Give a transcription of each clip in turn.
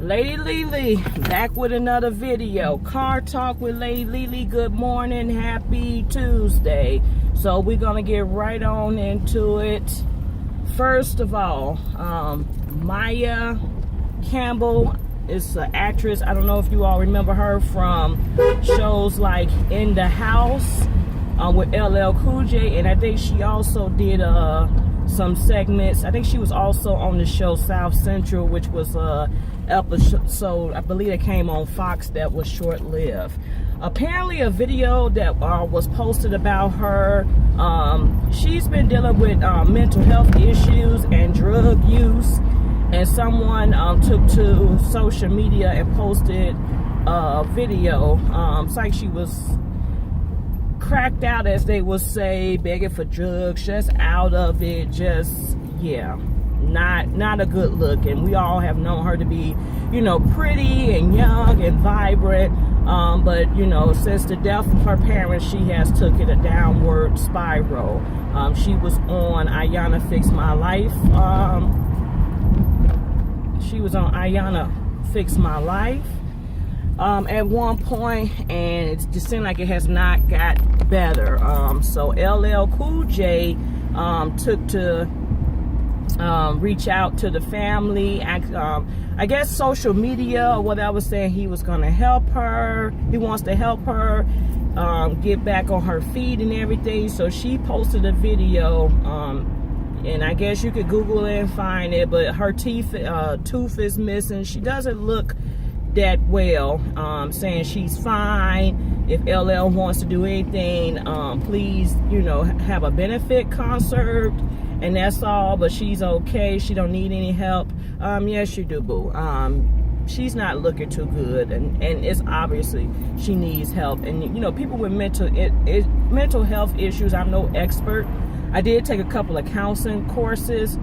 Lady LeLe back with another video. Car Talk with Lady LeLe. Good morning, happy Tuesday. So we're gonna get right on into it. First of all, Maya Campbell is an actress. I don't know if you all remember her from shows like In the House with LL Cool J, and I think she also did some segments. I think she was also on the show South Central, which was episode, I believe it came on Fox, that was short-lived. Apparently a video that was posted about her, she's been dealing with mental health issues and drug use, and someone took to social media and posted a video. It's like she was cracked out, as they would say, begging for drugs, just out of it, just, yeah, not a good look. And we all have known her to be, you know, pretty and young and vibrant, but, you know, since the death of her parents, she has took it a downward spiral. She was on Ayana Fix My Life. She was on Ayana Fix My Life at one point, and it just seemed like it has not got better. So LL Cool J took to reach out to the family. I guess social media or what I was saying, he was going to help her. He wants to help her get back on her feet and everything. So she posted a video, and I guess you could Google it and find it, but her tooth is missing. She doesn't look that well, saying she's fine. If LL wants to do anything, please, you know, have a benefit concert, and that's all. But she's okay. She don't need any help. Yes, you do, boo. She's not looking too good, and it's obviously she needs help. And you know, people with mental health issues, I'm no expert. I did take a couple of counseling courses.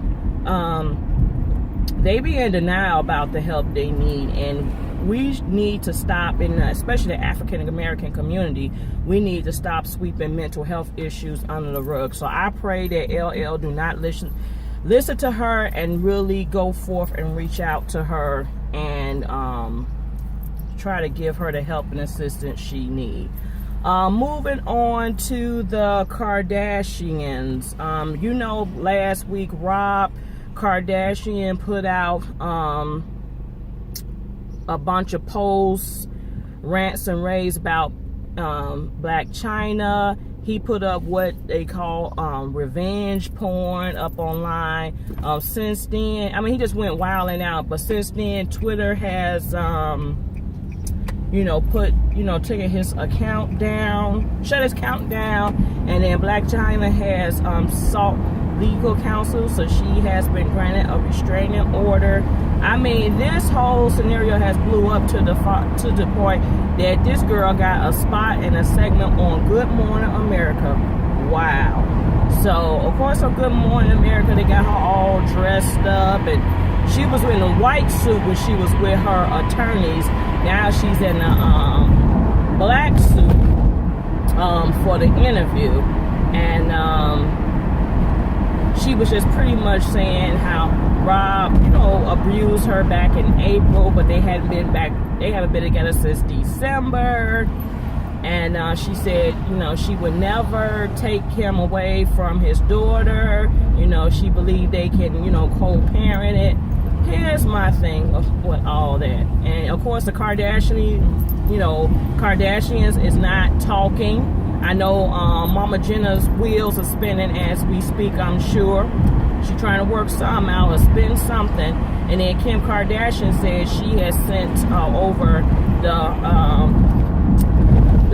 They be in denial about the help they need, and we need to stop, and especially the African American community, we need to stop sweeping mental health issues under the rug. So I pray that LL do not listen to her and really go forth and reach out to her and try to give her the help and assistance she needs. Moving on to the Kardashians. You know, last week Rob Kardashian put out a bunch of posts, rants and raves about Black China. He put up what they call revenge porn up online. Since then, I mean, he just went wilding out, but since then Twitter has you know, taking his account down, shut his account down, and then Black China has sought legal counsel, so she has been granted a restraining order. I mean, this whole scenario has blew up to the point that this girl got a spot in a segment on Good Morning America. Wow. So, of course, on Good Morning America, they got her all dressed up, and she was in a white suit when she was with her attorneys. Now she's in a black suit for the interview, and she was just pretty much saying how Rob, you know, abused her back in April, but they haven't been together since December. And she said, you know, she would never take him away from his daughter. You know, she believed they can, you know, co-parent it. Here's my thing with all that. And of course the Kardashians is not talking. I know Mama Jenna's wheels are spinning as we speak, I'm sure. She's trying to work something out or spin something. And then Kim Kardashian said she has sent over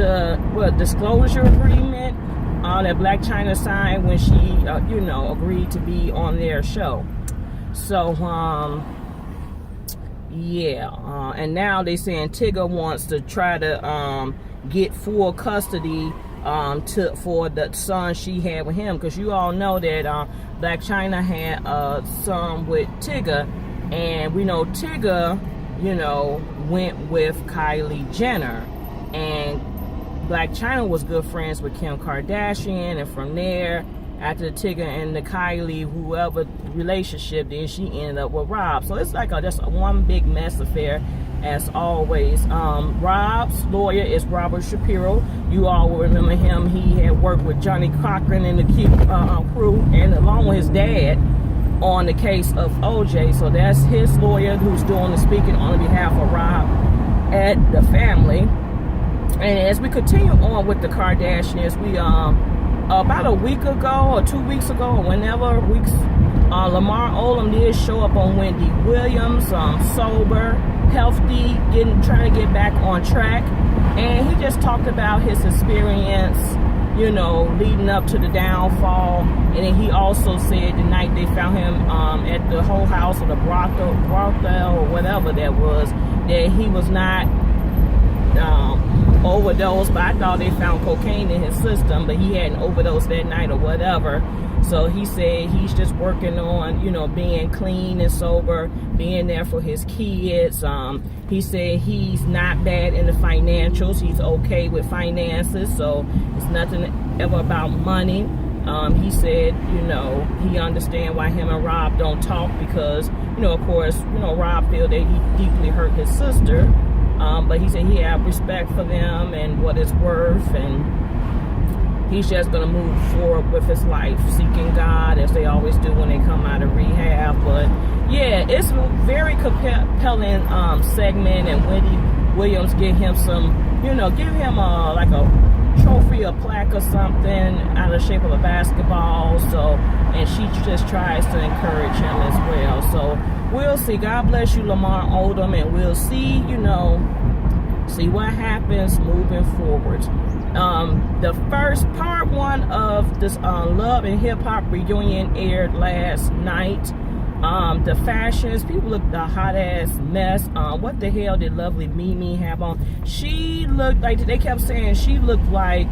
the disclosure agreement that Black China signed when she, you know, agreed to be on their show. So, yeah. And now they saying Tigger wants to try to get full custody for the son she had with him, because you all know that Black China had a son with Tigger, and we know Tigger, you know, went with Kylie Jenner, and Black China was good friends with Kim Kardashian, and from there after the Tigger and the Kylie, whoever relationship, then she ended up with Rob. So it's like just one big mess affair, as always. Rob's lawyer is Robert Shapiro. You all will remember him. He had worked with Johnny Cochran and the crew, and along with his dad, on the case of OJ. So that's his lawyer who's doing the speaking on behalf of Rob and the family. And as we continue on with the Kardashians, we about a week ago or 2 weeks ago or whenever Lamar Odom did show up on Wendy Williams, sober, healthy, trying to get back on track, and he just talked about his experience, you know, leading up to the downfall. And then he also said the night they found him at the whole house or the brothel or whatever that was, that he was not overdosed, but I thought they found cocaine in his system, but he hadn't overdosed that night or whatever. So he said he's just working on, you know, being clean and sober, being there for his kids. He said he's not bad in the financials. He's okay with finances, so it's nothing ever about money. He said, you know, he understands why him and Rob don't talk because, you know, of course, you know, Rob feel that he deeply hurt his sister. But he said he had respect for them and what it's worth, and he's just going to move forward with his life, seeking God, as they always do when they come out of rehab. But yeah, it's a very compelling segment, and Wendy Williams give him some, you know, give him like a trophy, a plaque or something out of the shape of a basketball. So, and she just tries to encourage him as well. So we'll see. God bless you, Lamar Odom, and we'll see, you know, see what happens moving forward. The first part 1 of this Love and Hip Hop reunion aired last night. The fashions, people looked a hot ass mess. What the hell did lovely Mimi have on? She looked like, they kept saying she looked like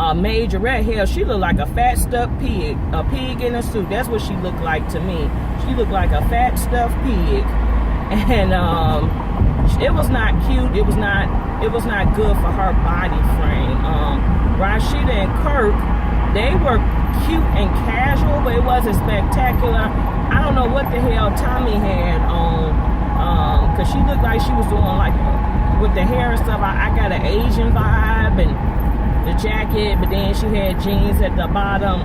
Majorette. Hell, she looked like a fat stuffed pig, a pig in a suit. That's what she looked like to me. She looked like a fat stuffed pig, and it was not cute. It was not good for her body frame. Rashida and Kirk, they were cute and casual, but it wasn't spectacular. I don't know what the hell Tommy had on, because she looked like she was doing like with the hair and stuff. I got an Asian vibe and the jacket, but then she had jeans at the bottom.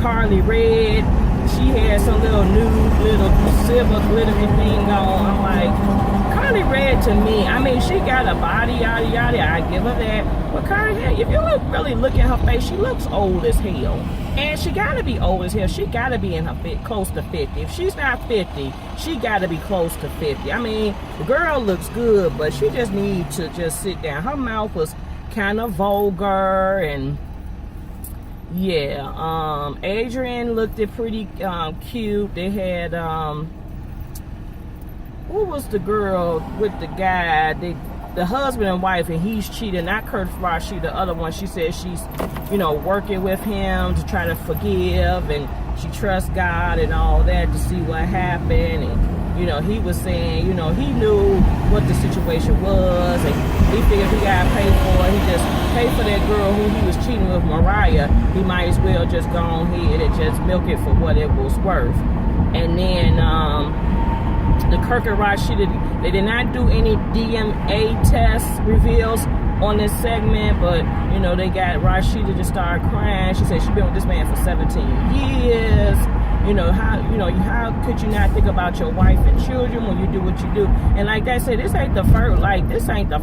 Carly Red, she had some little nude, little silver glittery thing on. I'm like, Carly Red to me, I mean, she got a body, yada yada, I give her that. But Carly, if you really look at her face, she looks old as hell. And she gotta be old as hell. She gotta be in her close to 50. If she's not 50, she gotta be close to 50. I mean, the girl looks good, but she just needs to just sit down. Her mouth was kind of vulgar, and yeah. Adrian looked pretty cute. They had who was the girl with the guy? The husband and wife, and he's cheating. Not Kurt Frost, the other one. She said she's, you know, working with him to try to forgive, and she trusts God and all that to see what happened. And, you know, he was saying, you know, he knew what the situation was, and he figured he got paid for it. He just paid for that girl who he was cheating with, Mariah. He might as well just go on ahead and just milk it for what it was worth. And then the Kirk and Rashida, they did not do any DNA test reveals on this segment, but you know, they got Rashida to start crying. She said she's been with this man for 17 years. You know, how could you not think about your wife and children when you do what you do? And like I said, this ain't the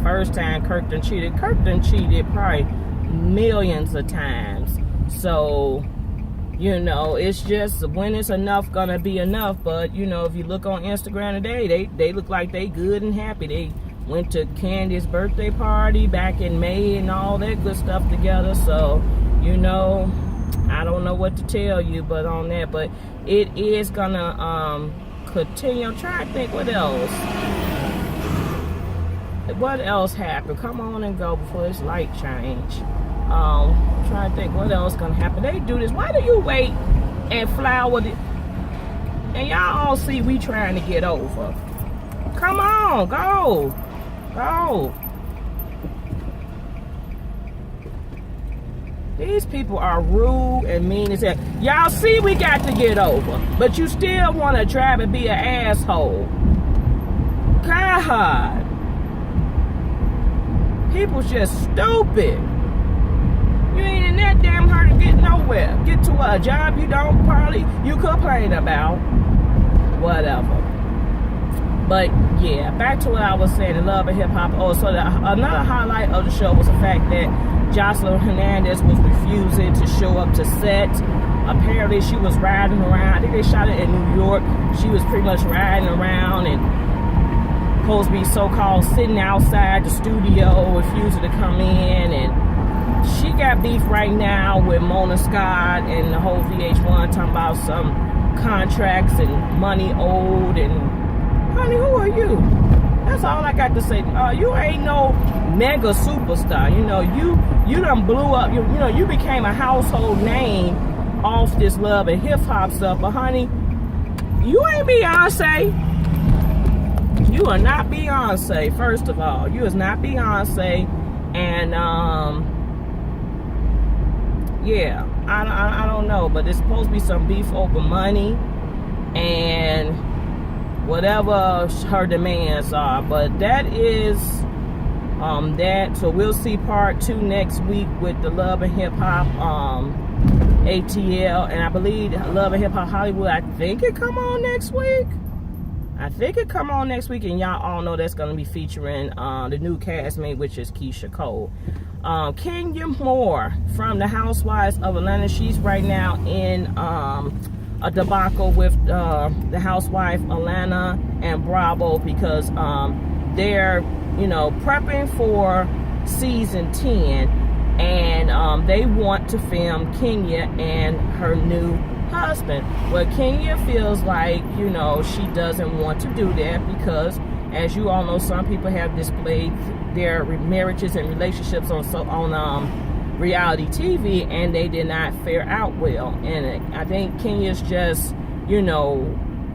first time Kirk done cheated. Kirk done cheated probably millions of times. So, you know, it's just when it's enough gonna be enough. But you know, if you look on Instagram today, they look like they good and happy. They went to Candy's birthday party back in May and all that good stuff together. So, you know, I don't know what to tell you, but on that, but it is gonna continue. I'm trying to think what else happened. Come on and go before this light change. Trying to think what else gonna happen. They do this. Why do you wait and flower the, and y'all all see we trying to get over? Come on, go. These people are rude and mean as hell. Y'all see we got to get over, but you still want to try to be an asshole. God. People's just stupid. You ain't in that damn hurry to get nowhere. Get to a job you don't probably, you complain about. Whatever. But yeah, back to what I was saying, the love of hip hop. Oh, so another highlight of the show was the fact that Jocelyn Hernandez was refusing to show up to set. Apparently she was riding around. I think they shot it in New York. She was pretty much riding around and supposed to be so-called sitting outside the studio, refusing to come in, and she got beef right now with Mona Scott and the whole VH1 talking about some contracts and money owed. And honey, who are you? That's all I got to say. You ain't no mega superstar. You know, you done blew up. You know, you became a household name off this love and hip hop stuff. But honey, you ain't Beyonce. You are not Beyonce. First of all, you is not Beyonce. And yeah, I don't know, but it's supposed to be some beef over money and whatever her demands are. But that is that. So we'll see part 2 next week with the Love and Hip Hop ATL, and I believe Love and Hip Hop Hollywood, I think it come on next week. And y'all all know that's going to be featuring the new castmate, which is Keisha Cole. Kenya Moore from the Housewives of Atlanta, she's right now in a debacle with the Housewife Atlanta and Bravo because they're, you know, prepping for season 10, and they want to film Kenya and her new husband. Well, Kenya feels like, you know, she doesn't want to do that because, as you all know, some people have displayed their marriages and relationships on reality TV, and they did not fare out well. And I think Kenya's just, you know,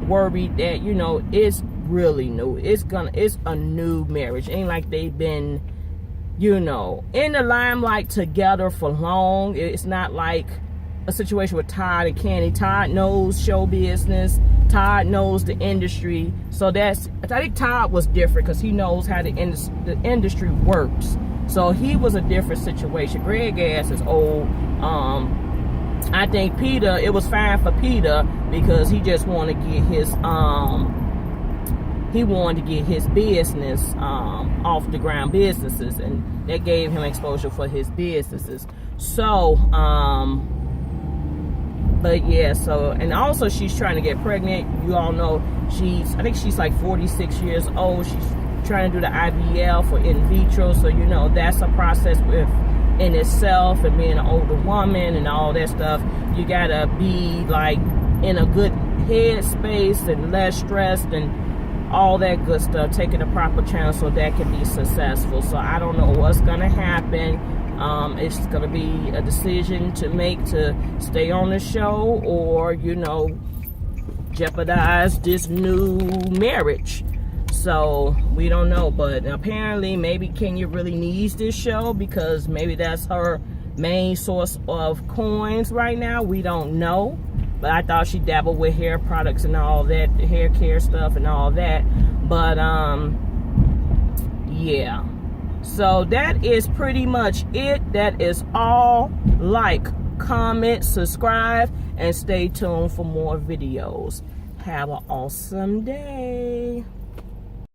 worried that, you know, it's really new. It's a new marriage. Ain't like they've been, you know, in the limelight together for long. It's not like a situation with Todd and Candy. Todd knows show business. Todd knows the industry. So I think Todd was different because he knows how the industry works. So he was a different situation. Greg ass is old. I think Peter, it was fine for Peter because he just wanted to get his business off the ground, businesses, and that gave him exposure for his businesses. So but yeah, so, and also she's trying to get pregnant. You all know I think she's like 46 years old. She's trying to do the IVL for in vitro. So, you know, that's a process in itself, and being an older woman and all that stuff. You gotta be like in a good headspace and less stressed and all that good stuff, taking the proper channel so that can be successful. So I don't know what's gonna happen. It's going to be a decision to make to stay on the show or, you know, jeopardize this new marriage. So we don't know, but apparently maybe Kenya really needs this show because maybe that's her main source of coins right now. We don't know, but I thought she dabbled with hair products and all that, hair care stuff and all that. But yeah. So that is pretty much it. That is all. Like, comment, subscribe, and stay tuned for more videos. Have an awesome day.